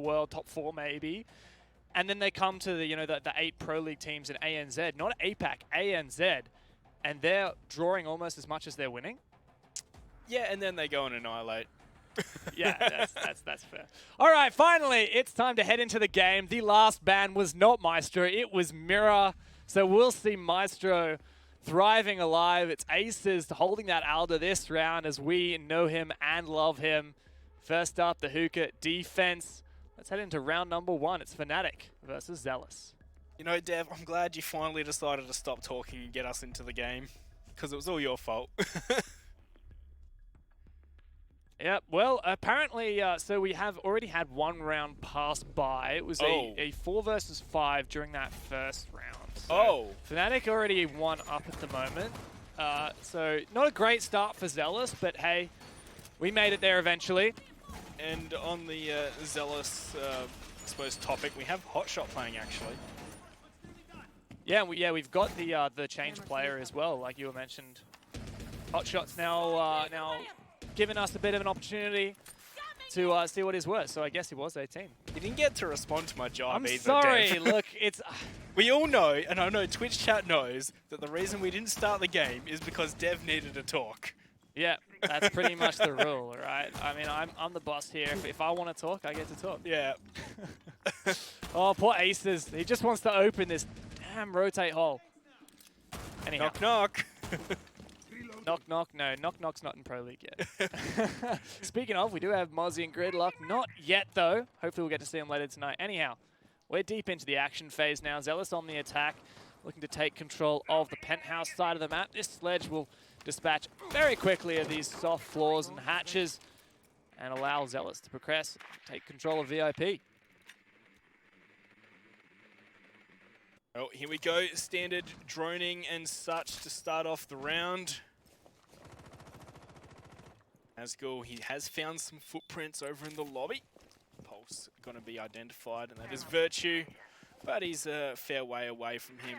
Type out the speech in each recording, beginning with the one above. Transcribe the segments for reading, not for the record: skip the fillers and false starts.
world, top 4 maybe. And then they come to the, you know, the 8 Pro League teams in ANZ, not APAC, ANZ, and they're drawing almost as much as they're winning. Yeah, and then they go and annihilate. Yeah, that's fair. All right, finally, it's time to head into the game. The last ban was not Maestro, it was Mirror. So we'll see Maestro thriving alive. It's Aces holding that Alder this round as we know him and love him. First up, the Hookah defense. Let's head into round number 1. It's Fnatic versus Zealous. You know, Dev, I'm glad you finally decided to stop talking and get us into the game, because it was all your fault. Yeah, well, apparently, so we have already had 1 round pass by. It was a 4 versus 5 during that first round. So Fnatic already 1 up at the moment. So not a great start for Zealous, but hey, we made it there eventually. And on the Zealous, I suppose, topic, we have Hotshot playing, actually. Yeah, we've got the change player as well, like you mentioned. Hotshot's now given us a bit of an opportunity to see what he's worth. So I guess he was 18. He didn't get to respond to my job either, I'm sorry, Dev. look, it's... We all know, and I know Twitch chat knows, that the reason we didn't start the game is because Dev needed to talk. Yeah, that's pretty much the rule, right? I mean, I'm the boss here. If I want to talk, I get to talk. Yeah. Oh, poor Aces. He just wants to open this damn rotate hole. Anyhow. Knock, knock. Knock, knock. No, knock, knock's not in Pro League yet. Speaking of, we do have Mozzie and Gridlock. Not yet, though. Hopefully we'll get to see him later tonight. Anyhow, we're deep into the action phase now. Zealous on the attack, looking to take control of the penthouse side of the map. This sledge will dispatch very quickly of these soft floors and hatches and allow Zealous to progress, take control of VIP. Oh, here we go. Standard droning and such to start off the round. Nazgul, he has found some footprints over in the lobby. Pulse going to be identified, and that is Virtue, but he's a fair way away from him.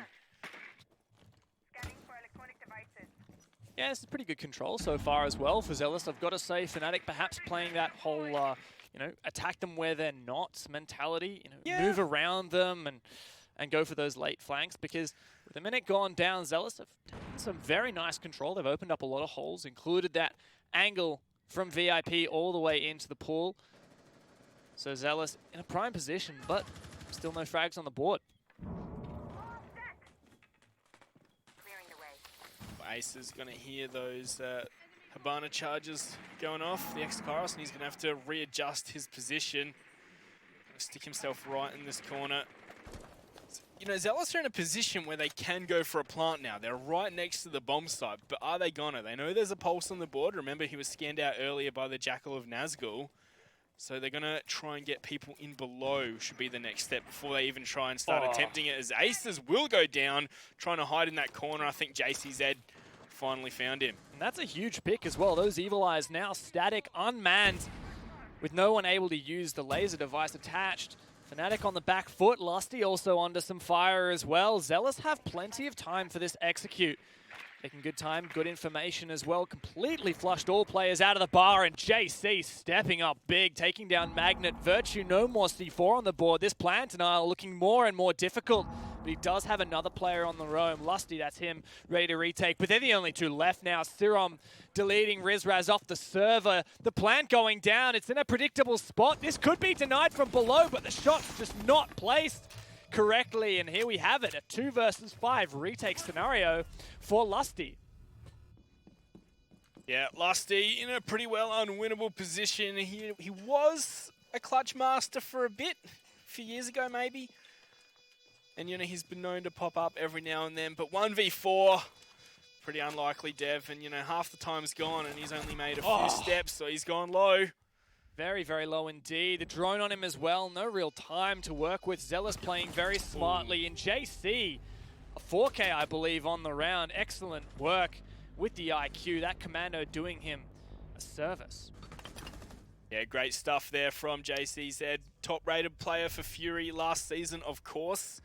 Yeah, this is pretty good control so far as well for Zealous. I've got to say, Fnatic perhaps playing that whole, you know, attack them where they're not mentality. You know, move around them and go for those late flanks, because with a minute gone down, Zealous have taken some very nice control. They've opened up a lot of holes, included that angle from VIP all the way into the pool. So Zealous in a prime position, but still no frags on the board. Ace is going to hear those Hibana charges going off, the X-Kairos, and he's going to have to readjust his position. Stick himself right in this corner. You know, Zealous are in a position where they can go for a plant now. They're right next to the bomb site, but are they gonna? They know there's a pulse on the board. Remember, he was scanned out earlier by the Jackal of Nazgul. So they're gonna try and get people in below, should be the next step before they even try and start attempting it, as Aces will go down, trying to hide in that corner. I think JCZ finally found him. And that's a huge pick as well. Those Evil Eyes now static, unmanned, with no one able to use the laser device attached. Fnatic on the back foot, Lusty also under some fire as well. Zealous have plenty of time for this execute. Taking good time, good information as well. Completely flushed all players out of the bar, and JC stepping up big, taking down Magnet. Virtue, no more C4 on the board. This plant denial looking more and more difficult, but he does have another player on the roam. Lusty, that's him, ready to retake. But they're the only 2 left now. Sirom deleting Rizraz off the server. The plant going down. It's in a predictable spot. This could be denied from below, but the shot's just not placed correctly. And here we have it, a 2 versus 5 retake scenario for Lusty. Yeah, Lusty in a pretty well unwinnable position. He was a clutch master for a bit, a few years ago maybe. And, you know, he's been known to pop up every now and then. But 1v4, pretty unlikely, Dev. And, you know, half the time's gone and he's only made a few steps, so he's gone low. Very, very low indeed. The drone on him as well. No real time to work with. Zealous playing very smartly. And JC, a 4K, I believe, on the round. Excellent work with the IQ. That Commando doing him a service. Yeah, great stuff there from JCZ. Top-rated player for Fury last season, of course.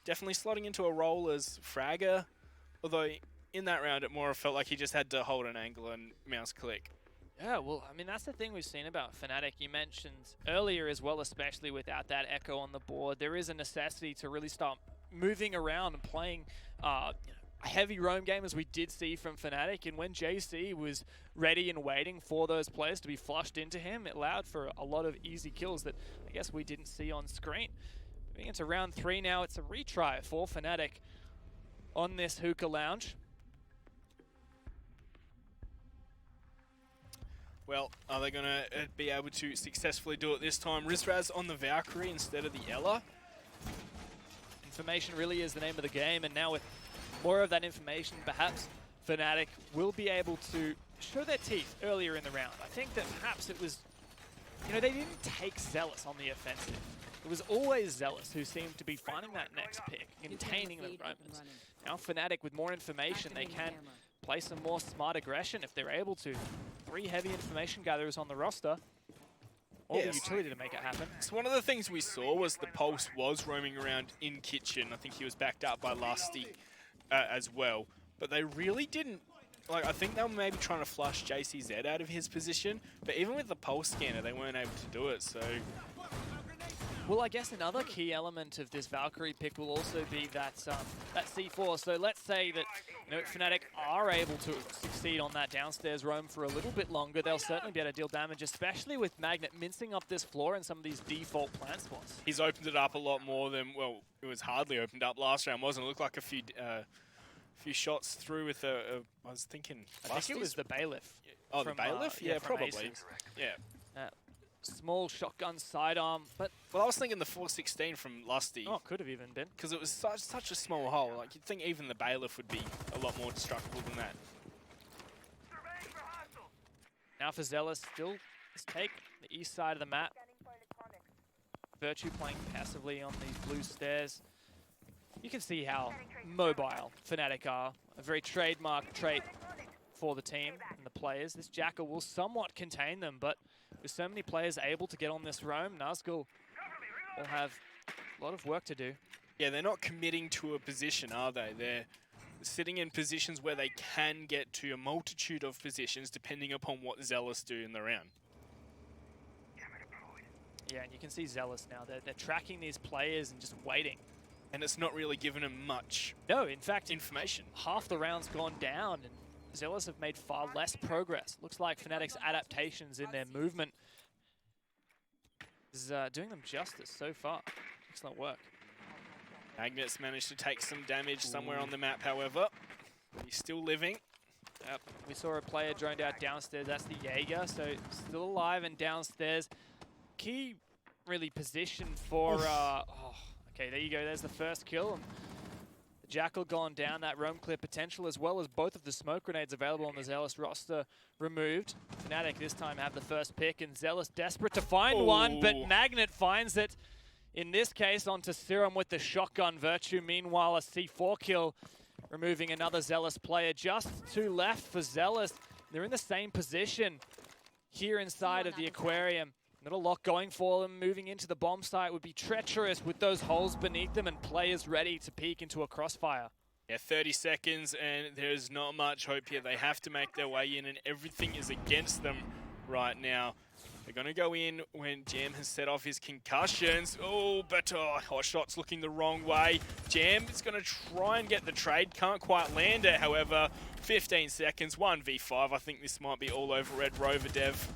Definitely slotting into a role as fragger, although in that round it more felt like he just had to hold an angle and mouse click. Yeah, well, I mean, that's the thing we've seen about Fnatic. You mentioned earlier as well, especially without that echo on the board, there is a necessity to really start moving around and playing a heavy roam game, as we did see from Fnatic. And when JC was ready and waiting for those players to be flushed into him, it allowed for a lot of easy kills that I guess we didn't see on screen. Moving into round 3 now, it's a retry for Fnatic on this hookah lounge. Well, are they going to be able to successfully do it this time? Rizraz on the Valkyrie instead of the Ela. Information really is the name of the game, and now with more of that information, perhaps Fnatic will be able to show their teeth earlier in the round. I think that perhaps it was, they didn't take Zealous on the offensive. It was always Zealous who seemed to be finding that next pick, containing the Romans. Now Fnatic, with more information, they can play some more smart aggression if they're able to. 3 heavy information gatherers on the roster. All the utility to make it happen. So one of the things we saw was the Pulse was roaming around in kitchen. I think he was backed up by Lusty as well. But they really didn't, I think they were maybe trying to flush JCZ out of his position. But even with the Pulse scanner, they weren't able to do it, so... Well, I guess another key element of this Valkyrie pick will also be that that C4. So let's say that Fnatic are able to succeed on that downstairs roam for a little bit longer. They'll certainly be able to deal damage, especially with Magnet mincing up this floor and some of these default plant spots. He's opened it up a lot more than, well, it was hardly opened up last round, wasn't it? It looked like a few shots through with I was thinking... I think it was the Bailiff. Oh, the Bailiff? Yeah, probably. Aces. Yeah. Small shotgun sidearm, but... Well, I was thinking the 416 from Lusty. Oh, could have even been. Because it was such a small hole. Like, you'd think even the Bailiff would be a lot more destructible than that. Now for Zealous, still let's take the east side of the map. Virtue playing passively on these blue stairs. You can see how mobile Fnatic are. A very trademark trait for the team and the players. This Jackal will somewhat contain them, but with so many players able to get on this roam, Nazgul will have a lot of work to do. Yeah, they're not committing to a position, are they? They're sitting in positions where they can get to a multitude of positions depending upon what Zealous do in the round. Yeah, and you can see Zealous now. They're tracking these players and just waiting. And it's not really giving them much in fact, information. Half the round's gone down, and Zealous have made far less progress. Looks like Fnatic's adaptations in their movement is doing them justice so far. Excellent work. Magnet's managed to take some damage somewhere on the map, however. He's still living. Yep. We saw a player droned out downstairs. That's the Jaeger, so still alive and downstairs. Key, really, position for... okay, there you go. There's the first kill. The Jackal gone down, that roam clear potential, as well as both of the smoke grenades available on the Zealous roster removed. Fnatic this time have the first pick, and Zealous desperate to find one, but Magnet finds it. In this case, onto Serum with the shotgun. Virtue, meanwhile, a C4 kill, removing another Zealous player. Just 2 left for Zealous. They're in the same position here inside of the aquarium. Not a lot going for them. Moving into the bomb site would be treacherous with those holes beneath them and players ready to peek into a crossfire. Yeah, 30 seconds and there's not much hope here. They have to make their way in and everything is against them right now. They're going to go in when Jam has set off his concussions. Oh, but Hot Shot's looking the wrong way. Jam is going to try and get the trade. Can't quite land it, however. 15 seconds, 1v5. I think this might be all over Red Rover, Dev.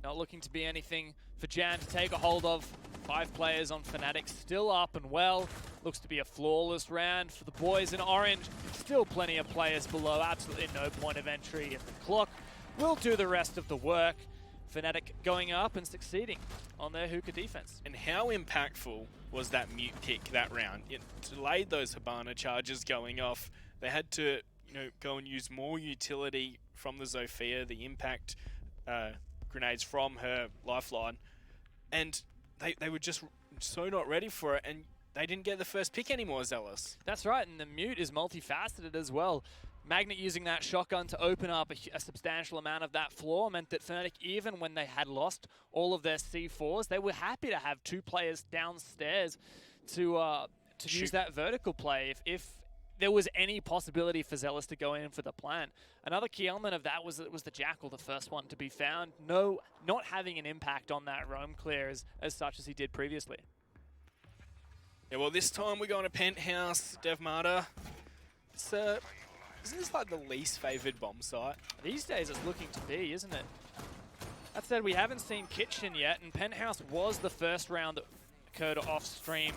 Not looking to be anything for Jan to take a hold of. 5 players on Fnatic still up and well. Looks to be a flawless round for the boys in orange. Still plenty of players below. Absolutely no point of entry. And the clock will do the rest of the work. Fnatic going up and succeeding on their hookah defense. And how impactful was that mute pick that round? It delayed those Hibana charges going off. They had to, go and use more utility from the Zofia, the impact grenades from her lifeline, and they were just so not ready for it, and they didn't get the first pick anymore, Zealous. That's right, and the mute is multifaceted as well. Magnet using that shotgun to open up a substantial amount of that floor meant that Fnatic, even when they had lost all of their C4s, they were happy to have 2 players downstairs to use that vertical play. If there was any possibility for Zealous to go in for the plant. Another key element of that was the Jackal, the first one to be found. No, not having an impact on that roam clear as such as he did previously. Yeah, well, this time we're going to Penthouse, Devmata. Isn't this like the least favoured bomb site? These days it's looking to be, isn't it? That said, we haven't seen Kitchen yet, and Penthouse was the first round that occurred off stream.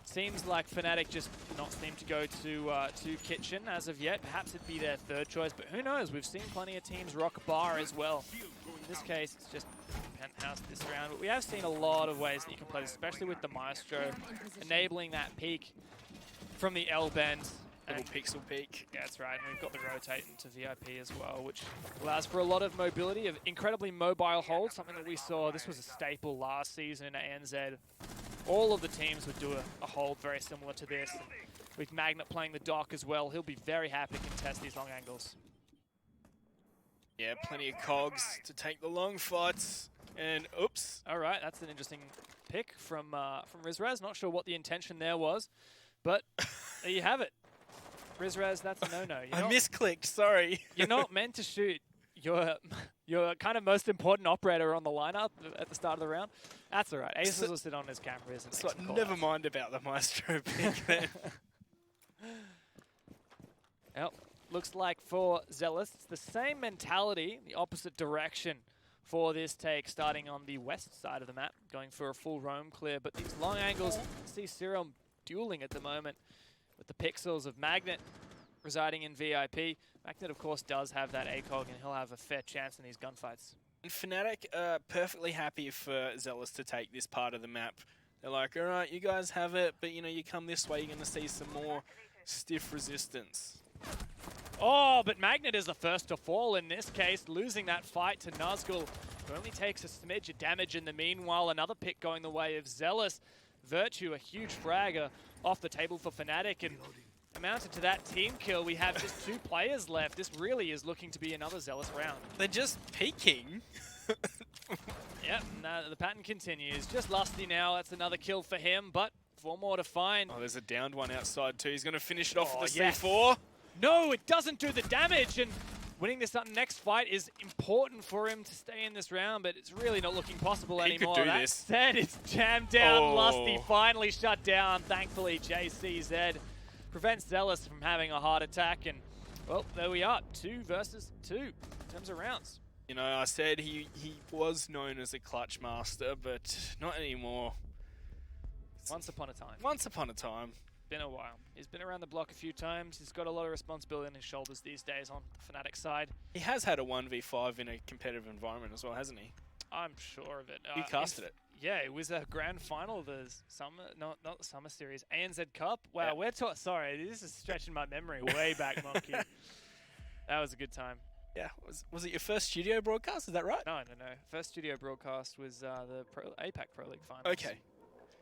Seems like Fnatic just not seem to go to Kitchen as of yet. Perhaps it'd be their third choice, but who knows? We've seen plenty of teams rock Bar as well. In this case, it's just Penthouse this round. But we have seen a lot of ways that you can play this, especially with the Maestro, enabling that peak from the L bend. Little pixel peak. Yeah, that's right. And we've got the rotate into VIP as well, which allows for a lot of mobility, of incredibly mobile hold, something that we saw. This was a staple last season in ANZ. All of the teams would do a hold very similar to this. And with Magnet playing the dock as well, he'll be very happy to contest these long angles. Yeah, plenty of cogs to take the long fights. And oops. All right, that's an interesting pick from Rizraz. Not sure what the intention there was, but there you have it. Rizraz, that's a no-no. I misclicked, sorry. You're not meant to shoot your kind of most important operator on the lineup at the start of the round. That's all right. Aces will sit on his cameras. And so never mind about the Maestro pick then. Well, looks like for Zealous, it's the same mentality, the opposite direction for this take, starting on the west side of the map, going for a full roam clear. But these long angles, see Serum dueling at the moment with the pixels of Magnet residing in VIP. Magnet, of course, does have that ACOG, and he'll have a fair chance in these gunfights. And Fnatic are perfectly happy for Zealous to take this part of the map. They're like, all right, you guys have it, but, you know, you come this way, you're going to see some more stiff resistance. Oh, but Magnet is the first to fall in this case, losing that fight to Nuzgul, who only takes a smidge of damage in the meanwhile. Another pick going the way of Zealous. Virtue, a huge fragger off the table for Fnatic, and amounted to that team kill. We have just 2 players left. This really is looking to be another Zealous round. They're just peeking. Yep, and the pattern continues. Just Lusty now. That's another kill for him, but 4 more to find. Oh, there's a downed one outside too. He's going to finish it off with the yes. C4. No, it doesn't do the damage, and winning this next fight is important for him to stay in this round, but it's really not looking possible anymore. He could do that this. said, it's jammed down. Oh. Lusty finally shut down. Thankfully, JCZ prevents Zealous from having a heart attack, and, well, there we are. 2 versus 2 in terms of rounds. You know, I said he was known as a clutch master, but not anymore. Once upon a time. Once upon a time. Been a while. He's been around the block a few times. He's got a lot of responsibility on his shoulders these days on the Fnatic side. He has had a 1v5 in a competitive environment as well, hasn't he? I'm sure of it. You casted it. Yeah, it was a grand final of the summer, not the summer series, ANZ Cup. Wow, Yeah. we're sorry, this is stretching my memory way back, Monkey. That was a good time. Yeah, was it your first studio broadcast? Is that right? No. First studio broadcast was the APAC Pro League finals. Okay.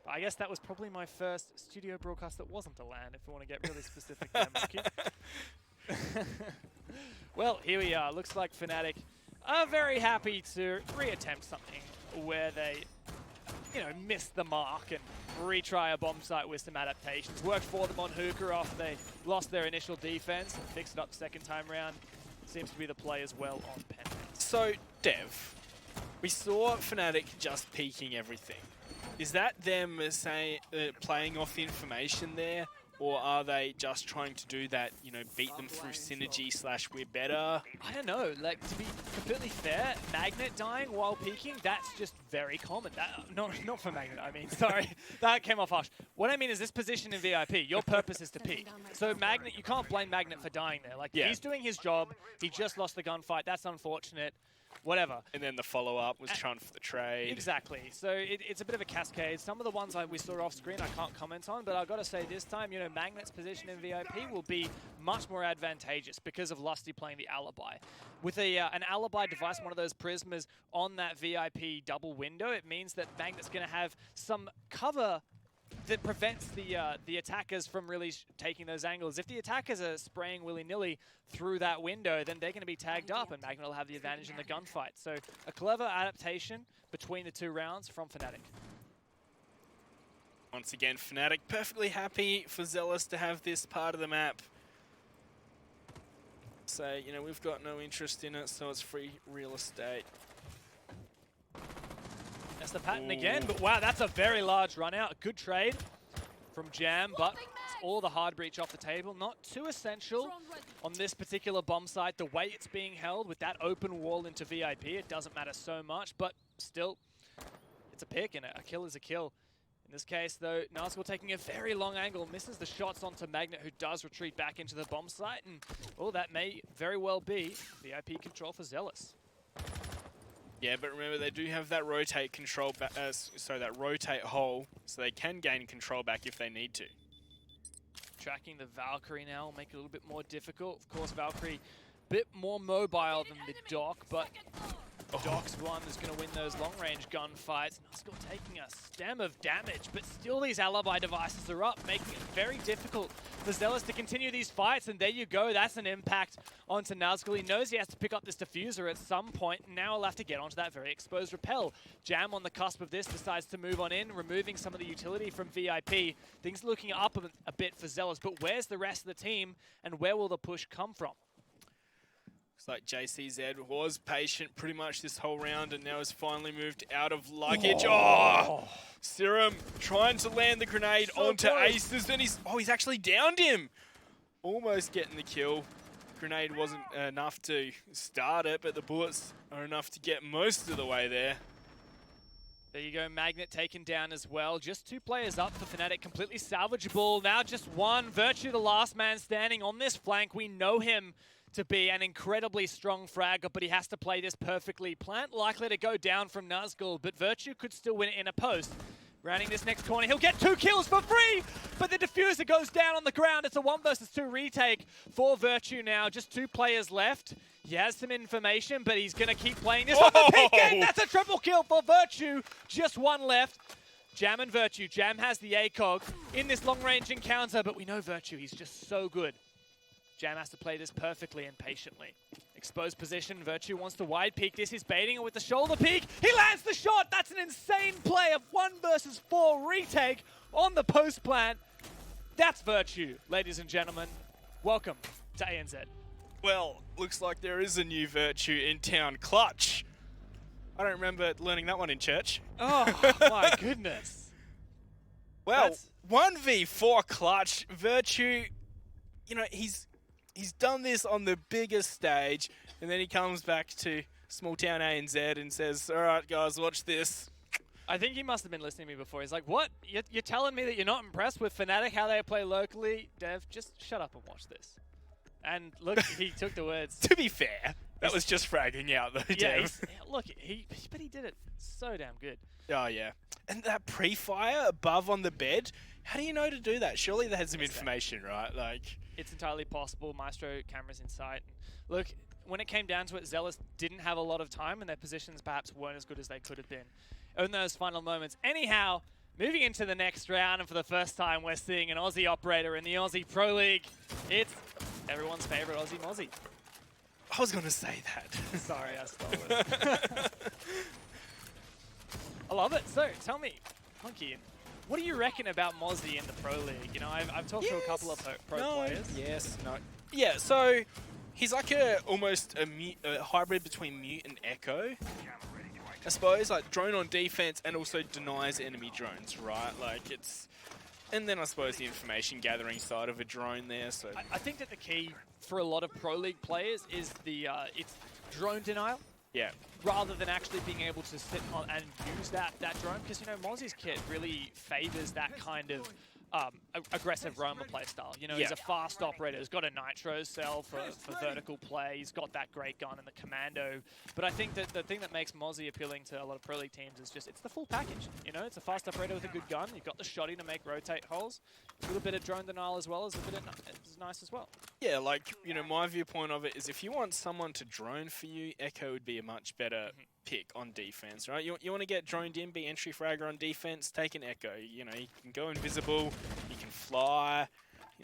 I guess that was probably my first studio broadcast that wasn't a LAN, if we want to get really specific there, Monkey. Well, here we are. Looks like Fnatic are very happy to reattempt something where they, missed the mark and retry a bomb site with some adaptations. Worked for them on Hookah after they lost their initial defense and fixed it up the second time round. Seems to be the play as well on Penthouse. So, Dev, we saw Fnatic just peeking everything. Is that them playing off the information there, or are they just trying to do that, beat them through synergy / we're better? I don't know. Like, to be completely fair, Magnet dying while peeking, that's just very common. Not for Magnet, I mean. Sorry, that came off harsh. What I mean is this position in VIP, your purpose is to peek. So Magnet, you can't blame Magnet for dying there. Like, he's doing his job. He just lost the gunfight. That's unfortunate. Whatever. And then the follow-up was trying for the trade. Exactly. So it's a bit of a cascade. Some of the ones we saw off screen I can't comment on, but I've got to say this time, Magnet's position in VIP will be much more advantageous because of Lusty playing the alibi. With an alibi device, one of those prismas on that VIP double window, it means that Magnet's going to have some cover that prevents the attackers from really taking those angles. If the attackers are spraying willy-nilly through that window, then they're going to be tagged up and Magnet will have the advantage in the gunfight. So a clever adaptation between the 2 rounds from Fnatic. Once again, Fnatic perfectly happy for Zealous to have this part of the map. Say, you know, we've got no interest in it, so it's free real estate. That's the pattern again, but wow, that's a very large run out. Good trade from Jam, but it's all the hard breach off the table. Not too essential on this particular bomb site. The way it's being held with that open wall into VIP, it doesn't matter so much, but still, it's a pick and a kill is a kill. In this case, though, Nazgul taking a very long angle, misses the shots onto Magnet, who does retreat back into the bomb site, and well, that may very well be VIP control for Zealous. Yeah, but remember they do have that rotate control, that rotate hole, so they can gain control back if they need to. Tracking the Valkyrie now will make it a little bit more difficult. Of course, Valkyrie a bit more mobile than the Doc, but Doc's one is going to win those long-range gunfights. Nazgul taking a stem of damage, but still these alibi devices are up, making it very difficult for Zealous to continue these fights. And there you go, that's an impact onto Nazgul. He knows he has to pick up this diffuser at some point, and now he'll have to get onto that very exposed rappel. Jam on the cusp of this decides to move on in, removing some of the utility from VIP. Things looking up a bit for Zealous, but where's the rest of the team, and where will the push come from? Looks like JCZ was patient pretty much this whole round and now has finally moved out of luggage. Oh! Serum trying to land the grenade onto Aces, and he's actually downed him. Almost getting the kill. Grenade wasn't enough to start it, but the bullets are enough to get most of the way there. There you go, Magnet taken down as well. Just 2 players up for Fnatic, completely salvageable. Now just one. Virtue, the last man standing on this flank. We know him to be an incredibly strong fragger, but he has to play this perfectly. Plant likely to go down from Nazgul, but Virtue could still win it in a post. Rounding this next corner, he'll get 2 kills for free, but the diffuser goes down on the ground. It's a 1 versus 2 retake for Virtue now. Just 2 players left. He has some information, but he's going to keep playing this on the peak end. That's a triple kill for Virtue. Just 1 left. Jam and Virtue. Jam has the ACOG in this long-range encounter, but we know Virtue, he's just so good. Jam has to play this perfectly and patiently. Exposed position, Virtue wants to wide peek this. He's baiting it with the shoulder peek. He lands the shot! That's an insane play of 1 versus 4 retake on the post plant. That's Virtue, ladies and gentlemen. Welcome to ANZ. Well, looks like there is a new Virtue in town. Clutch. I don't remember learning that one in church. Oh, my goodness. Well, 1v4 Clutch. Virtue, you know, he's done this on the biggest stage, and then he comes back to small town ANZ and says, all right, guys, watch this. I think he must have been listening to me before. He's like, what? You're telling me that you're not impressed with Fnatic, how they play locally? Dev, just shut up and watch this. And look, he took the words. To be fair, that was just fragging out, though, yeah, Dev. Look, but he did it so damn good. Oh, yeah. And that pre-fire above on the bed, how do you know to do that? Surely they had some information, right? Like, it's entirely possible. Maestro cameras in sight. Look, when it came down to it, Zealous didn't have a lot of time, and their positions perhaps weren't as good as they could have been in those final moments. Anyhow, moving into the next round, and for the first time, we're seeing an Aussie operator in the Aussie Pro League. It's everyone's favorite Aussie Mozzie. I was going to say that. Sorry, I stole it. I love it. So, tell me, Monkey, what do you reckon about Mozzie in the Pro League? You know, I've talked to a couple of pro players. Yes, no. Yeah, so he's like almost a hybrid between Mute and Echo. I suppose, like drone on defense and also denies enemy drones, right? Like it's, and then I suppose the information gathering side of a drone there. So I think that the key for a lot of Pro League players is the it's drone denial. Yeah. Rather than actually being able to sit on and use that drone, because you know Mozzie's kit really favors that kind of aggressive roamer playstyle. You know, he's a fast operator. He's got a nitro cell for vertical play. He's got that great gun in the commando. But I think that the thing that makes Mozzie appealing to a lot of Pro League teams is just it's the full package. You know, it's a fast operator with a good gun. You've got the shotty to make rotate holes. A little bit of drone denial as well is nice as well. Yeah, like, you know, my viewpoint of it is if you want someone to drone for you, Echo would be a much better pick on defense, right? You want to get droned in, be entry fragger on defense, take an Echo. You know, you can go invisible, you can fly,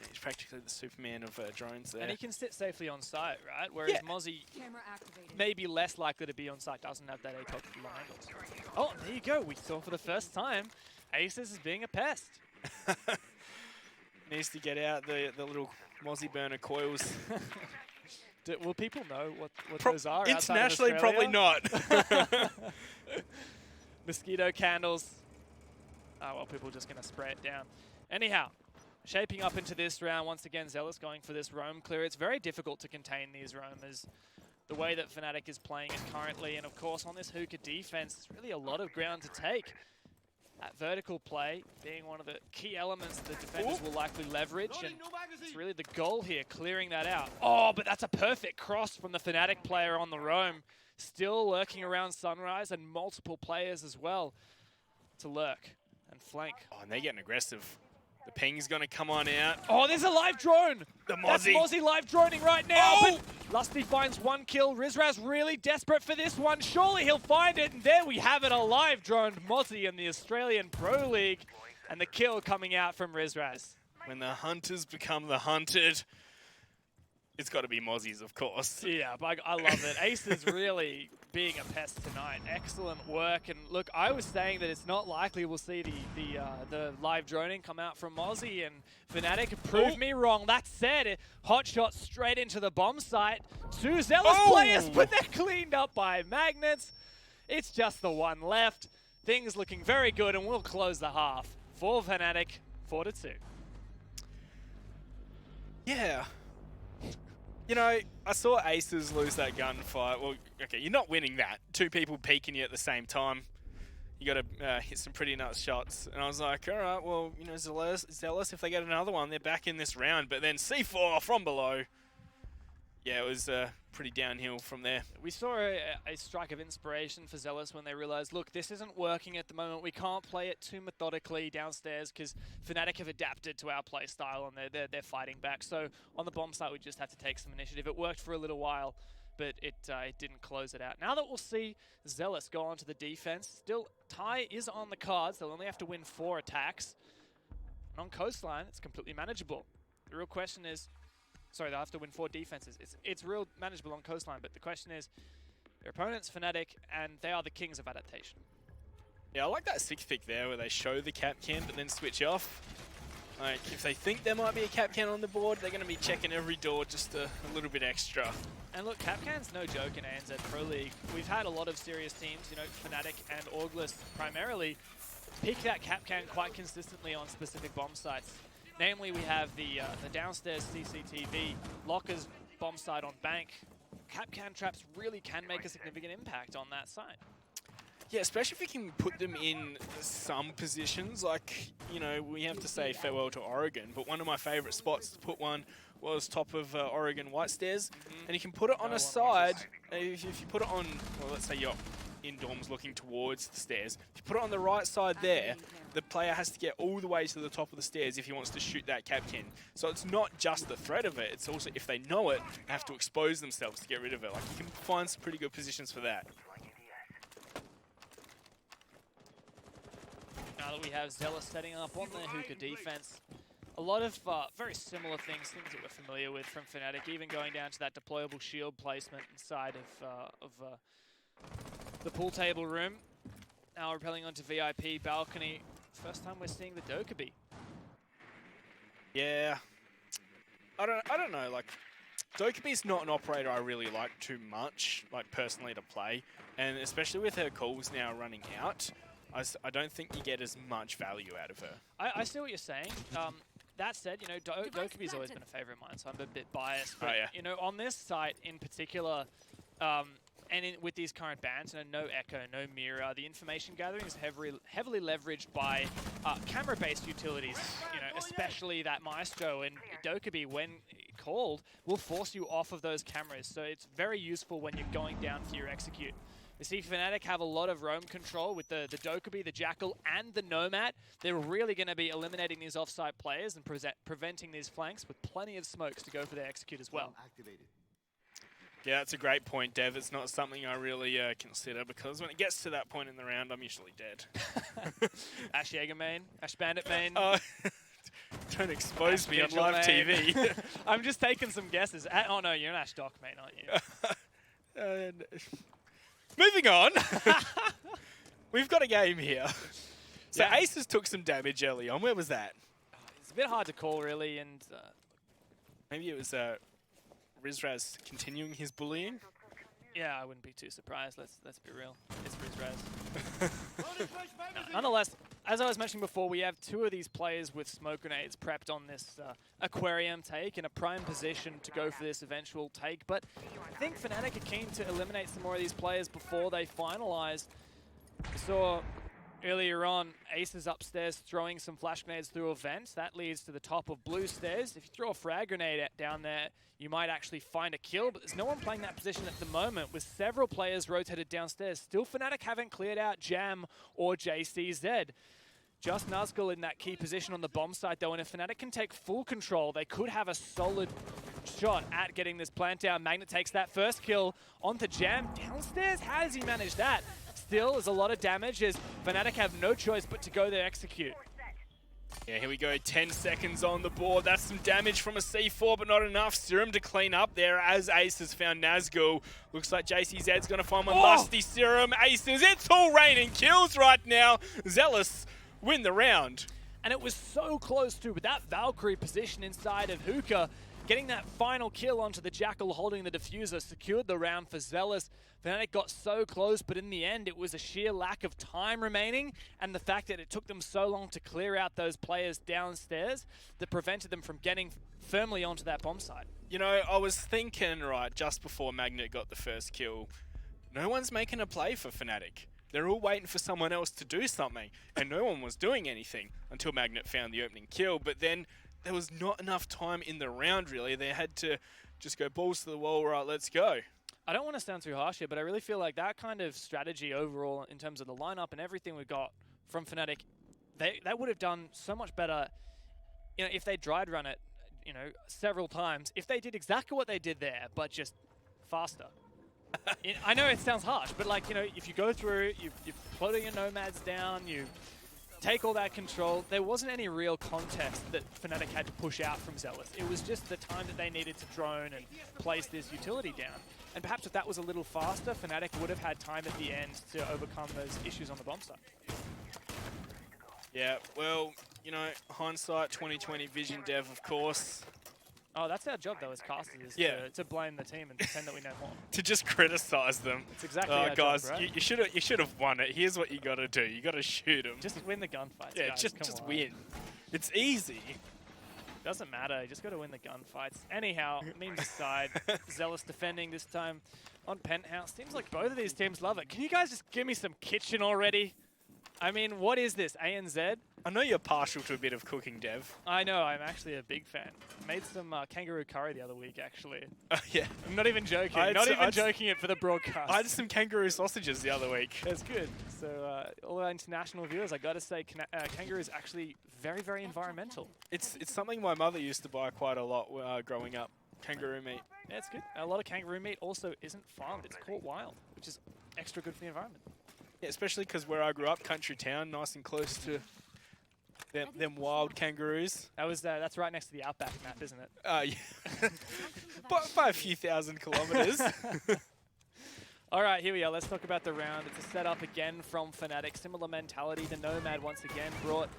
he's practically the Superman of drones there. And he can sit safely on site, right? Whereas Mozzie may be less likely to be on site, doesn't have that ACOG line. Oh, there you go. We saw for the first time Aces is being a pest. Needs to get out the little Mozzie burner coils. Will people know what those are? Internationally, probably not. Mosquito candles. Oh, well, people are just going to spray it down. Anyhow, shaping up into this round, once again, Zealous going for this roam clear. It's very difficult to contain these roamers. The way that Fnatic is playing it currently, and of course on this hookah defense, it's really a lot of ground to take. That vertical play being one of the key elements the defenders will likely leverage, and it's really the goal here, clearing that out. Oh, but that's a perfect cross from the Fnatic player on the roam. Still lurking around Sunrise, and multiple players as well to lurk and flank. Oh, and they're getting aggressive. The ping's going to come on out. Oh, there's a live drone! The Mozzie. That's Mozzie live droning right now, Oh! but Lusty finds one kill. Rizraz really desperate for this one. Surely he'll find it, and there we have it, a live droned Mozzie in the Australian Pro League, and the kill coming out from Rizraz. When the hunters become the hunted, it's got to be Mozzies, of course. Yeah, but I love it. Ace is really being a pest tonight. Excellent work. And look, I was saying that it's not likely we'll see the live droning come out from Mozzie, and Fnatic proved me wrong. That said, hot shot straight into the bomb site. Two Zealous players, but they're cleaned up by Magnets. It's just the one left. Things looking very good, and we'll close the half for Fnatic, 4-2. Yeah. You know, I saw Aces lose that gunfight. Well, okay, you're not winning that. Two people peeking you at the same time. You got to hit some pretty nuts shots. And I was like, all right, well, you know, Zealous, if they get another one, they're back in this round. But then C4 from below. Yeah, it was pretty downhill from there. We saw a strike of inspiration for Zealous when they realized, look, this isn't working at the moment. We can't play it too methodically downstairs because Fnatic have adapted to our play style and they're fighting back. So on the bomb site, we just had to take some initiative. It worked for a little while, but it didn't close it out. Now that we'll see Zealous go on to the defense, still tie is on the cards. They'll only have to win 4 attacks. And on Coastline, it's completely manageable. The real question is, sorry, they'll have to win 4 defenses. It's real manageable on Coastline, but the question is, their opponent's Fnatic, and they are the kings of adaptation. Yeah, I like that 6 pick there where they show the cap can but then switch off. Like, if they think there might be a cap can on the board, they're going to be checking every door just a little bit extra. And look, Capcan's no joke in ANZ Pro League. We've had a lot of serious teams, you know, Fnatic and Orgless primarily, pick that Capcan quite consistently on specific bomb sites. Namely, we have the downstairs CCTV, Lockers bomb site on Bank. Capcan traps really can make a significant impact on that site. Yeah, especially if we can put them in some positions. Like, you know, we have to say farewell to Oregon, but one of my favorite spots to put one was top of Oregon White Stairs. And you can put it on a side. If you put it on, well, let's say you're in dorms looking towards the stairs. If you put it on the right side there, the player has to get all the way to the top of the stairs if he wants to shoot that Capcan. So it's not just the threat of it, it's also if they know it, they have to expose themselves to get rid of it. Like, you can find some pretty good positions for that. Now that we have Zealous setting up on the hookah defense, a lot of very similar things that we're familiar with from Fnatic, even going down to that deployable shield placement inside of the pool table room. Now repelling onto VIP balcony. First time we're seeing the Dokkaebi. Yeah, I don't know. Like, Dokkaebi's not an operator I really like too much, like personally to play, and especially with her calls now running out, I don't think you get as much value out of her. I see what you're saying. That said, you know, Dokkaebi's always been a favorite of mine, so I'm a bit biased. But, you know, on this site in particular, and with these current bans, you know, no echo, no mirror, the information gathering is heavily leveraged by camera-based utilities, you know, especially that Maestro, and Dokkaebi, when called, will force you off of those cameras. So it's very useful when you're going down for your execute. We see Fnatic have a lot of roam control with the Dokkaebi, the Jackal, and the Nomad. They're really going to be eliminating these offsite players and preventing these flanks with plenty of smokes to go for their execute as well. Yeah, that's a great point, Dev. It's not something I really consider, because when it gets to that point in the round, I'm usually dead. Ash Jaeger main, Ash Bandit main. Don't expose me on Schedule, live mate. TV. I'm just taking some guesses. Oh no, you're an Ash Doc, mate, aren't you? Moving on. We've got a game here. So Yeah. Aces took some damage early on. Where was that? It's a bit hard to call, really, and Maybe it was Rizraz continuing his bullying. yeah, I wouldn't be too surprised. Let's be real. It's Rizraz. Nonetheless, as I was mentioning before, we have two of these players with smoke grenades prepped on this aquarium take in a prime position to go for this eventual take. But I think Fnatic are keen to eliminate some more of these players before they finalize. We saw earlier on Aces upstairs throwing some flash grenades through a vent. That leads to the top of blue stairs. If you throw a frag grenade down there, you might actually find a kill, but there's no one playing that position at the moment with several players rotated downstairs. Still, Fnatic haven't cleared out Jam or JCZ. Just Nazgul in that key position on the bomb site, though, and if Fnatic can take full control, they could have a solid shot at getting this plant down. Magnet takes that first kill onto Jam. Downstairs, how does he manage that? Still, there's a lot of damage as Fnatic have no choice but to go there execute. Yeah, here we go. 10 seconds on the board. That's some damage from a C4, but not enough. Serum to clean up there as Ace has found Nazgul. Looks like JCZ's going to find one. Lusty Serum. Aces. It's all raining kills right now. Zealous win the round. And it was so close to, with that Valkyrie position inside of Hookah, getting that final kill onto the Jackal holding the diffuser secured the round for Zealous. Fnatic got so close, but in the end, it was a sheer lack of time remaining and the fact that it took them so long to clear out those players downstairs that prevented them from getting firmly onto that bomb site. You know, I was thinking, right, just before Magnet got the first kill, no one's making a play for Fnatic. They're all waiting for someone else to do something, and no one was doing anything until Magnet found the opening kill, but then there was not enough time in the round, really. They had to just go balls to the wall, right, let's go. I don't want to sound too harsh here, but I really feel like that kind of strategy overall in terms of the lineup and everything we got from Fnatic, that would have done so much better, you know, if they dried run it, you know, several times. If they did exactly what they did there, but just faster. I know it sounds harsh, but like, you know, if you go through, you're floating your nomads down, you take all that control. There wasn't any real contest that Fnatic had to push out from Zealous. It was just the time that they needed to drone and place this utility down. And perhaps if that was a little faster, Fnatic would have had time at the end to overcome those issues on the bomb site. Yeah, well, you know, hindsight, 2020 vision dev, of course. Oh, that's our job, though, as casters, to blame the team and pretend that we know more. To just criticize them. It's exactly our guys, job, right? you should have won it. Here's what you got to do. You got to shoot them. Just win the gunfights, yeah, guys. just win. It's easy. Doesn't matter. You just got to win the gunfights. Anyhow, memes aside, Zealous defending this time on Penthouse. Seems like both of these teams love it. Can you guys just give me some kitchen already? I mean, what is this, ANZ? I know you're partial to a bit of cooking, Dev. I know, I'm actually a big fan. Made some kangaroo curry the other week, actually. Yeah. I'm not even joking. Not even joking it for the broadcast. I had some kangaroo sausages the other week. That's good. So all our international viewers, I got to say, kangaroo is actually very, very environmental. It's something my mother used to buy quite a lot growing up. Kangaroo meat. Yeah, it's good. A lot of kangaroo meat also isn't farmed. It's caught wild, which is extra good for the environment. Yeah, especially because where I grew up, country town, nice and close to them wild kangaroos. That's right next to the Outback map, isn't it? Yeah. by a few thousand kilometers. All right, here we are. Let's talk about the round. It's a setup again from Fnatic. Similar mentality. The Nomad once again brought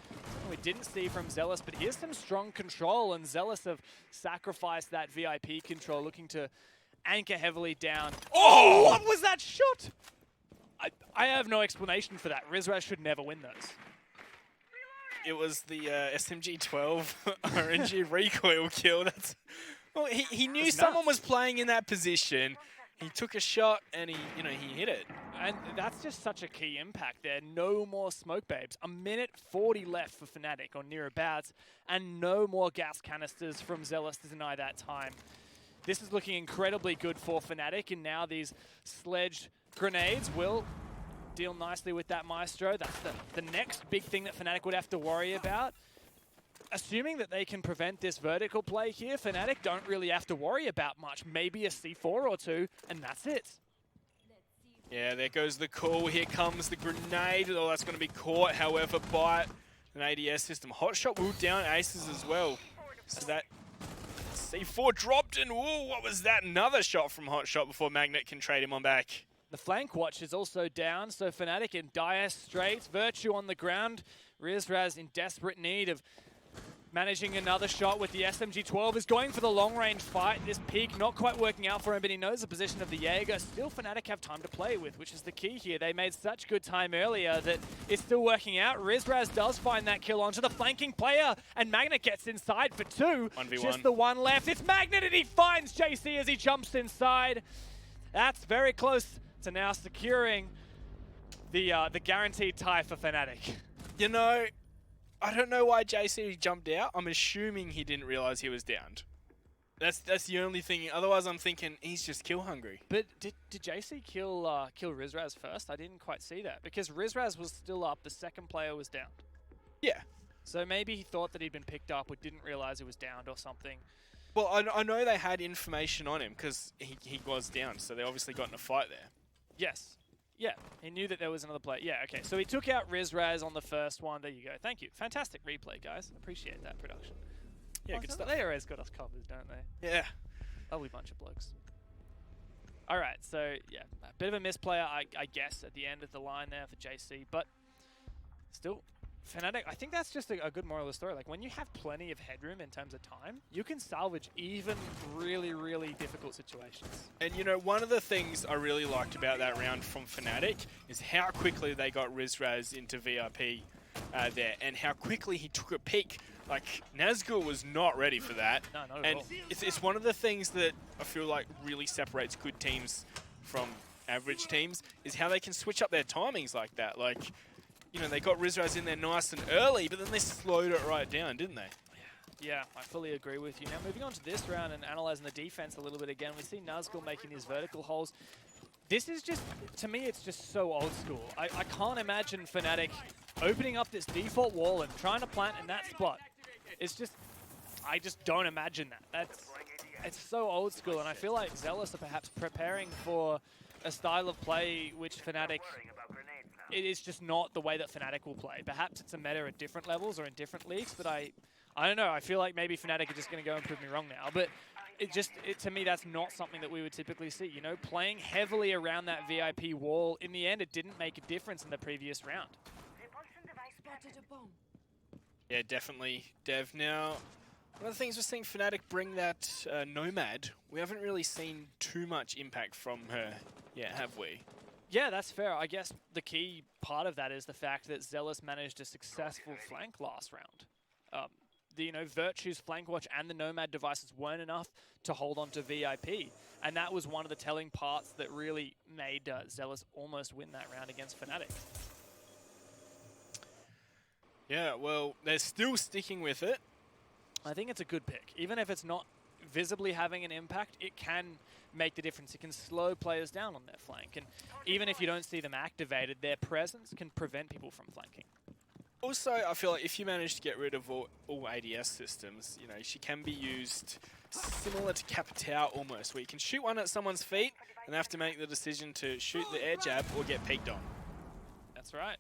we didn't see from Zealous, but here's some strong control, and Zealous have sacrificed that VIP control, looking to anchor heavily down. Oh, what was that shot? I have no explanation for that. Rizraz should never win those. It was the SMG-12 RNG recoil kill. Well, he knew someone was playing in that position. He took a shot and he hit it. And that's just such a key impact there. No more smoke babes. 1:40 left for Fnatic or nearabouts, and no more gas canisters from Zealous to deny that time. This is looking incredibly good for Fnatic, and now these sledge grenades will deal nicely with that Maestro. That's the next big thing that Fnatic would have to worry about. Assuming that they can prevent this vertical play here, Fnatic don't really have to worry about much. Maybe a C4 or two, and that's it. Yeah, there goes the call. Here comes the grenade. Oh, that's going to be caught, however, by an ADS system. Hotshot will down Aces as well. So that C4 dropped, and whoa, what was that? Another shot from Hotshot before Magnet can trade him on back. The flank watch is also down, so Fnatic in dire straits. Virtue on the ground. Rizraz in desperate need of managing another shot with the SMG-12, is going for the long-range fight. This peak not quite working out for him, but he knows the position of the Jaeger. Still, Fnatic have time to play with, which is the key here. They made such good time earlier that it's still working out. Rizraz does find that kill onto the flanking player, and Magnet gets inside for 2. 1v1. Just the one left. It's Magnet, and he finds JC as he jumps inside. That's very close to now securing the guaranteed tie for Fnatic. You know, I don't know why JC jumped out. I'm assuming he didn't realize he was downed. That's the only thing. Otherwise, I'm thinking he's just kill hungry. But did JC kill Rizraz first? I didn't quite see that, because Rizraz was still up. The second player was downed. Yeah. So maybe he thought that he'd been picked up or didn't realize he was downed or something. Well, I know they had information on him because he was down, so they obviously got in a fight there. Yes. Yeah, he knew that there was another player. Yeah, okay. So he took out Rizraz on the first one. There you go. Thank you. Fantastic replay, guys. Appreciate that production. Yeah, good stuff. They always got us covered, don't they? Yeah. Lovely bunch of blokes. All right, so yeah, a bit of a misplayer, I guess, at the end of the line there for JC, but still, Fnatic, I think that's just a good moral of the story. Like, when you have plenty of headroom in terms of time, you can salvage even really, really difficult situations. And, you know, one of the things I really liked about that round from Fnatic is how quickly they got Rizraz into VIP there, and how quickly he took a peek. Like, Nazgul was not ready for that. No, not at and all. It's one of the things that I feel like really separates good teams from average teams, is how they can switch up their timings like that. Like, you know, they got Rizraz in there nice and early, but then they slowed it right down, didn't they? Yeah, I fully agree with you. Now, moving on to this round and analysing the defense a little bit again, we see Nazgul making these vertical holes. This is just, to me, it's just so old school. I can't imagine Fnatic opening up this default wall and trying to plant in that spot. It's just, I just don't imagine that. It's so old school, and I feel like Zealous are perhaps preparing for a style of play which Fnatic, it is just not the way that Fnatic will play. Perhaps it's a meta at different levels or in different leagues, but I don't know. I feel like maybe Fnatic are just going to go and prove me wrong now. But to me, that's not something that we would typically see. You know, playing heavily around that VIP wall, in the end, it didn't make a difference in the previous round. Yeah, definitely, Dev. Now, one of the things we're seeing Fnatic bring that Nomad, we haven't really seen too much impact from her yet, have we? Yeah, that's fair. I guess the key part of that is the fact that Zealous managed a successful flank last round. Virtue's flank watch and the Nomad devices weren't enough to hold on to VIP. And that was one of the telling parts that really made Zealous almost win that round against Fnatic. Yeah, well, they're still sticking with it. I think it's a good pick. Even if it's not visibly having an impact, it can make the difference. It can slow players down on their flank. And even if you don't see them activated, their presence can prevent people from flanking. Also, I feel like if you manage to get rid of all ADS systems, you know, she can be used similar to Capitao almost, where you can shoot one at someone's feet and they have to make the decision to shoot the air jab or get peeked on. That's right.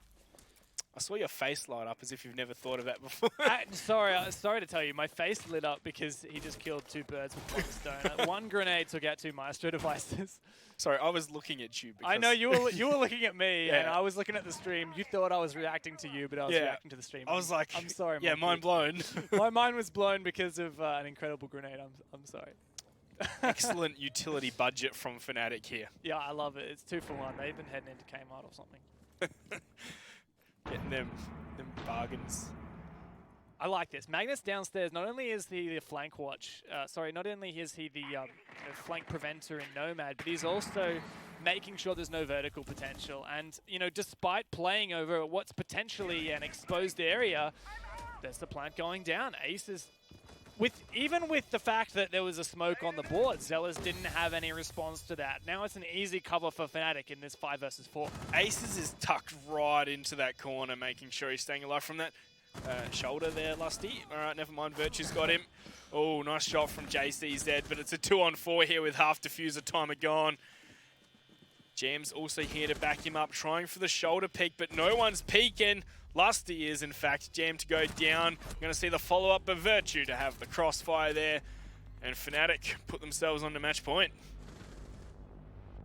I saw your face light up as if you've never thought of that before. Sorry to tell you, my face lit up because he just killed 2 birds with one stone. 1 grenade took out 2 Maestro devices. Sorry, I was looking at you. I know, you were looking at me, yeah. And I was looking at the stream. You thought I was reacting to you, but I was reacting to the stream. I was like, I'm sorry. Yeah, mind blown. My mind was blown because of an incredible grenade. I'm sorry. Excellent utility budget from Fnatic here. Yeah, I love it. It's 2 for 1. They've been heading into Kmart or something. Getting them bargains. I like this. Magnus downstairs, not only is he the flank watch, not only is he the flank preventer in Nomad, but he's also making sure there's no vertical potential. And, you know, despite playing over what's potentially an exposed area, there's the plant going down. Aces, even with the fact that there was a smoke on the board, Zealous didn't have any response to that. Now it's an easy cover for Fnatic in this 5 versus 4. Aces is tucked right into that corner, making sure he's staying alive from that shoulder there, Lusty. All right, never mind. Virtue's got him. Oh, nice shot from JCZ, but it's a 2-on-4 here with half diffuser timer gone. Jam's also here to back him up, trying for the shoulder peek, but no one's peeking. Lusty is, in fact, Jam to go down. We're going to see the follow-up of Virtue to have the crossfire there. And Fnatic put themselves on to match point.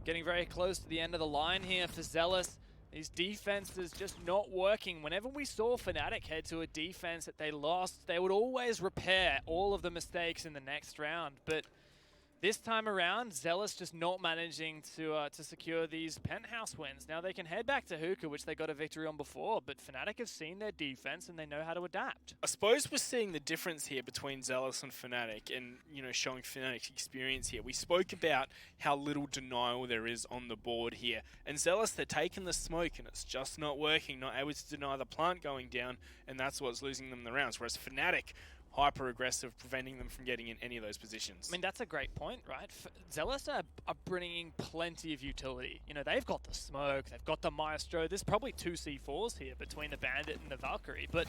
Getting very close to the end of the line here for Zealous. His defense is just not working. Whenever we saw Fnatic head to a defense that they lost, they would always repair all of the mistakes in the next round. But this time around, Zealous just not managing to secure these penthouse wins. Now they can head back to Hookah, which they got a victory on before, but Fnatic have seen their defense and they know how to adapt. I suppose we're seeing the difference here between Zealous and Fnatic, and showing Fnatic's experience here. We spoke about how little denial there is on the board here, and Zealous, they're taking the smoke and it's just not working, not able to deny the plant going down, and that's what's losing them the rounds. Whereas Fnatic, hyper-aggressive, preventing them from getting in any of those positions. I mean, that's a great point, right? Zealous are bringing plenty of utility. They've got the smoke, they've got the Maestro. There's probably 2 C4s here between the Bandit and the Valkyrie, but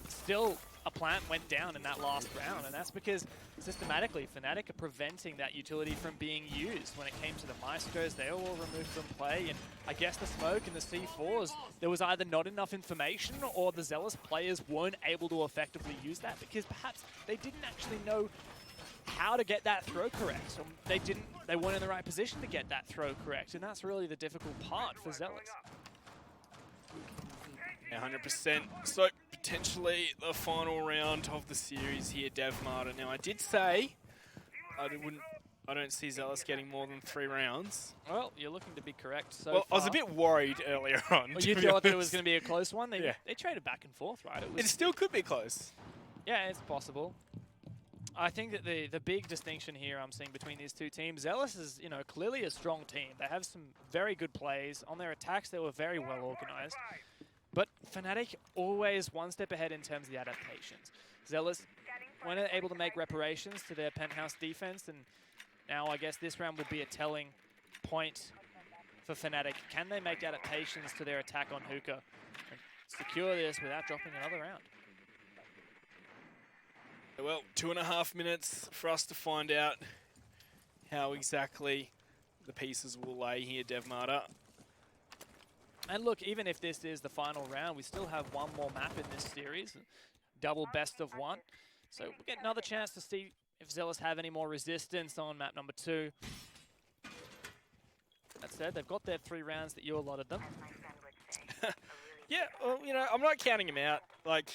still a plant went down in that last round, and that's because systematically Fnatic are preventing that utility from being used. When it came to the Maestros, they all removed from play, and I guess the smoke and the C4s, there was either not enough information or the Zealous players weren't able to effectively use that because perhaps they didn't actually know how to get that throw correct. They weren't in the right position to get that throw correct, and that's really the difficult part for Zealous. 100%. So potentially the final round of the series here, DevMarta. Now I did say I don't see Zealous getting more than 3 rounds. Well, you're looking to be correct so far. I was far. a bit worried earlier on. Well, you thought that it was going to be a close one? They traded back and forth, right? It still could be close. Yeah, it's possible. I think that the big distinction here I'm seeing between these two teams, Zealous is clearly a strong team. They have some very good plays. On their attacks, they were very well organized. But Fnatic always one step ahead in terms of the adaptations. Zealous weren't able to make reparations to their penthouse defense, and now I guess this round would be a telling point for Fnatic. Can they make adaptations to their attack on Hookah and secure this without dropping another round? Well, 2.5 minutes for us to find out how exactly the pieces will lay here, DevMarta. And look, even if this is the final round, we still have one more map in this series, double best of 1. So we'll get another chance to see if Zealous have any more resistance on map number 2. That said, they've got their 3 rounds that you allotted them. Yeah, well, I'm not counting them out. Like,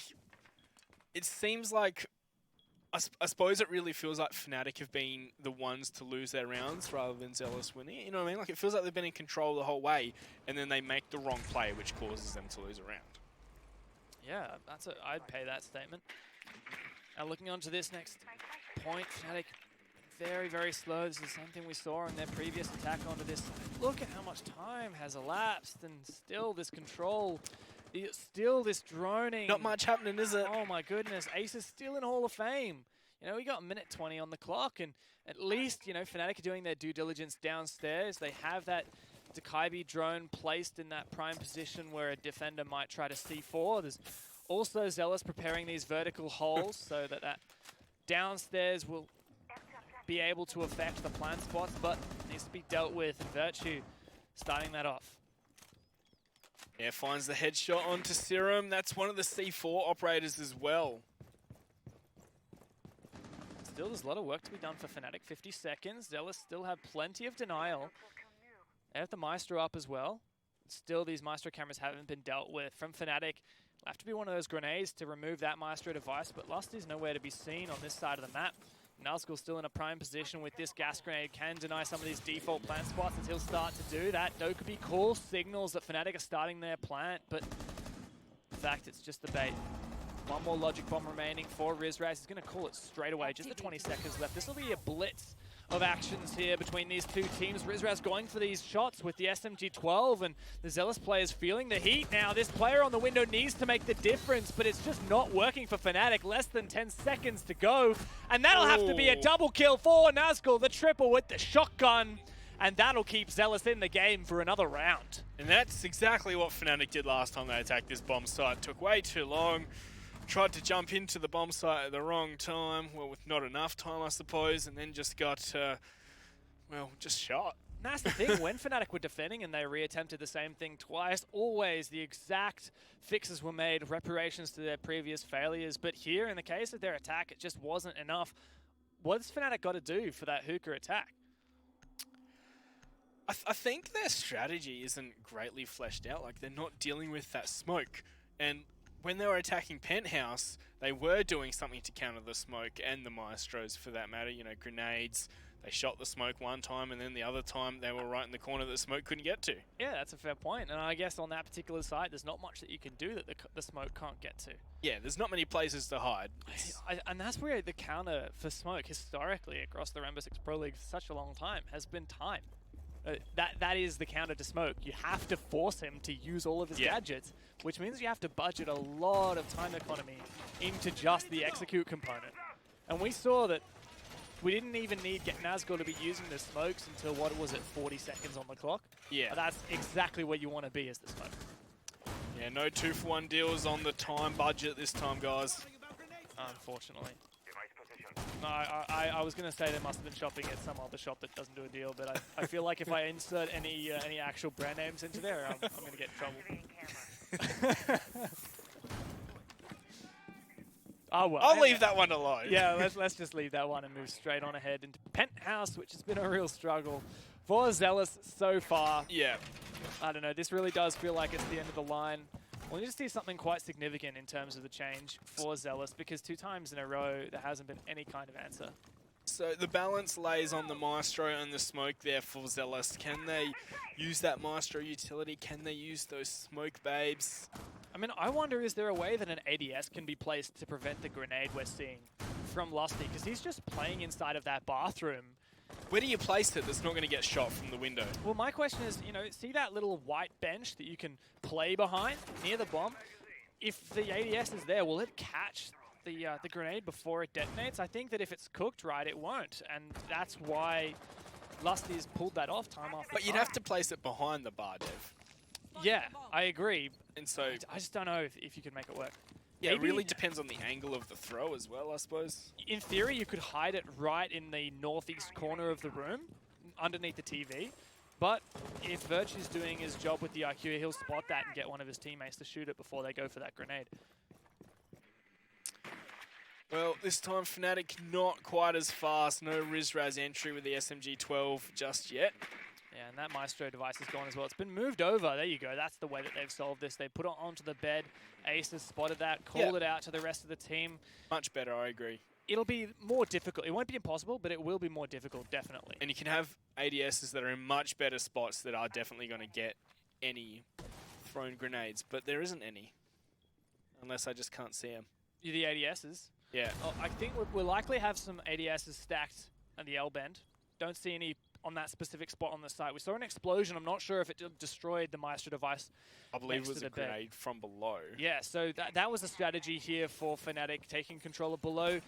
it seems like, I suppose it really feels like Fnatic have been the ones to lose their rounds rather than Zealous winning. You know what I mean? Like, it feels like they've been in control the whole way, and then they make the wrong play, which causes them to lose a round. Yeah, I'd pay that statement. Now looking on to this next point, Fnatic very, very slow. This is the same thing we saw in their previous attack onto this. Look at how much time has elapsed, and still this control, still this droning. Not much happening, is it? Oh my goodness, Ace is still in Hall of Fame. We got a minute 20 on the clock, and at least, Fnatic are doing their due diligence downstairs. They have that Dakaibi drone placed in that prime position where a defender might try to C4. There's also Zealous preparing these vertical holes so that downstairs will be able to affect the plant spots, but needs to be dealt with, and Virtue starting that off. Yeah, finds the headshot onto Serum. That's one of the C4 operators as well. Still, there's a lot of work to be done for Fnatic. 50 seconds. Zealous still have plenty of denial. They have the Maestro up as well. Still, these Maestro cameras haven't been dealt with. From Fnatic, it'll have to be one of those grenades to remove that Maestro device, but Lusty's nowhere to be seen on this side of the map. Nazgul's still in a prime position with this gas grenade, can deny some of these default plant spots as he'll start to do that. Dokubi calls signals that Fnatic are starting their plant, but in fact, it's just the bait. One more logic bomb remaining for Rizraz. He's going to call it straight away. Just the 20 seconds left. This will be a blitz of actions here between these two teams. Rizraz going for these shots with the SMG-12, and the Zealous players feeling the heat now. This player on the window needs to make the difference, but it's just not working for Fnatic. Less than 10 seconds to go, and that'll have to be a double kill for Nazgul. The triple with the shotgun, and that'll keep Zealous in the game for another round. And that's exactly what Fnatic did last time they attacked this bomb site. Took way too long. Tried to jump into the bomb site at the wrong time, well, with not enough time, I suppose, and then just got, well, just shot. And that's the thing, when Fnatic were defending and they reattempted the same thing twice, always the exact fixes were made, reparations to their previous failures. But here, in the case of their attack, it just wasn't enough. What's Fnatic got to do for that hookah attack? I think their strategy isn't greatly fleshed out. Like, they're not dealing with that smoke. And when they were attacking Penthouse, they were doing something to counter the smoke and the Maestros for that matter. You know, grenades. They shot the smoke one time, and then the other time they were right in the corner that the smoke couldn't get to. Yeah, that's a fair point. And I guess on that particular site, there's not much that you can do that the smoke can't get to. Yeah, there's not many places to hide. And that's where the counter for smoke, historically, across the Rainbow Six Pro League for such a long time, has been time. That is the counter to smoke. You have to force him to use all of his gadgets, which means you have to budget a lot of time economy into just the execute component. And we saw that we didn't even need Nazgul to be using the smokes until, what was it, 40 seconds on the clock? Yeah. That's exactly where you want to be as the smoke. Yeah, no 2-for-1 deals on the time budget this time, guys. Unfortunately. No, I was going to say they must have been shopping at some other shop that doesn't do a deal, but I feel like if I insert any actual brand names into there, I'm going to get in trouble. Oh, well, I'll leave that one alone. Yeah, let's just leave that one and move straight on ahead into Penthouse, which has been a real struggle for Zealous so far. Yeah. I don't know, this really does feel like it's the end of the line. We'll need to see something quite significant in terms of the change for Zealous, because 2 times in a row there hasn't been any kind of answer. So the balance lays on the Maestro and the smoke there for Zealous. Can they use that Maestro utility? Can they use those smoke babes? I mean, I wonder, is there a way that an ADS can be placed to prevent the grenade we're seeing from Lusty? Because he's just playing inside of that bathroom. Where do you place it that's not going to get shot from the window? Well, my question is, you know, see that little white bench that you can play behind near the bomb? If the ADS is there, will it catch the grenade before it detonates? I think that if it's cooked right, it won't. And that's why Lusty's pulled that off time after But you'd have to place it behind the bar, Dev. Yeah, I agree. And so I just don't know if you could make it work. Yeah, Maybe, it really depends on the angle of the throw as well, I suppose. In theory, you could hide it right in the northeast corner of the room, underneath the TV. But if Virtue's doing his job with the IQ, he'll spot that and get one of his teammates to shoot it before they go for that grenade. Well, this time Fnatic not quite as fast. No Rizraz entry with the SMG-12 just yet. Yeah, and that Maestro device is gone as well. It's been moved over. There you go. That's the way that they've solved this. They put it onto the bed. Ace has spotted that, called it out to the rest of the team. Much better, I agree. It'll be more difficult. It won't be impossible, but it will be more difficult, definitely. And you can have ADSs that are in much better spots that are definitely going to get any thrown grenades, but there isn't any. Unless I just can't see them. The ADSs? Yeah. Oh, I think we'll likely have some ADSs stacked at the L bend. Don't see any on that specific spot on the site. We saw an explosion. I'm not sure if it destroyed the Maestro device. I believe it was a grenade from below. Yeah, so that was a strategy here for Fnatic, taking control of below.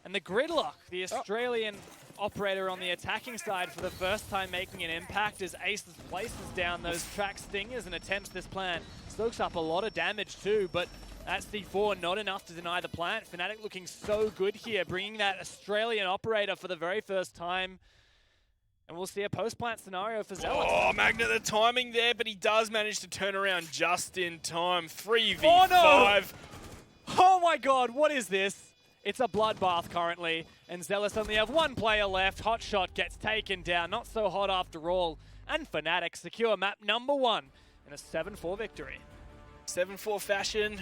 And the Gridlock, the Australian operator on the attacking side for the first time making an impact as Ace places down those track stingers and attempts this plant. Soaks up a lot of damage too, but that's C4, not enough to deny the plant. Fnatic looking so good here, bringing that Australian operator for the very first time. And we'll see a post-plant scenario for Zealous. Oh, Magnet, the timing there, but he does manage to turn around just in time. 3v5. Oh, no! Oh my god, what is this? It's a bloodbath currently, and Zealous only have 1 player left. Hotshot gets taken down, not so hot after all. And Fnatic secure map number 1 in a 7-4 victory. 7-4 fashion.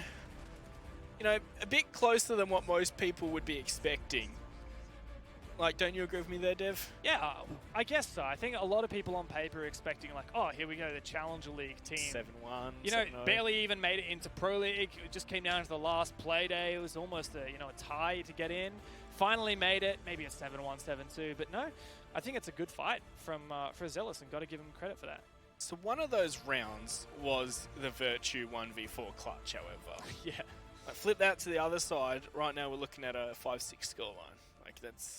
You know, a bit closer than what most people would be expecting. Like, don't you agree with me there, Dev? Yeah, I guess so. I think a lot of people on paper are expecting, like, oh, here we go, the Challenger League team. 7-1, You know, barely even made it into Pro League. It just came down to the last play day. It was almost a tie to get in. Finally made it. Maybe a 7-1, 7-2. But no, I think it's a good fight for Zealous, and got to give him credit for that. So one of those rounds was the Virtue 1v4 clutch, however. Yeah. Flip that to the other side. Right now we're looking at a 5-6 scoreline. Like,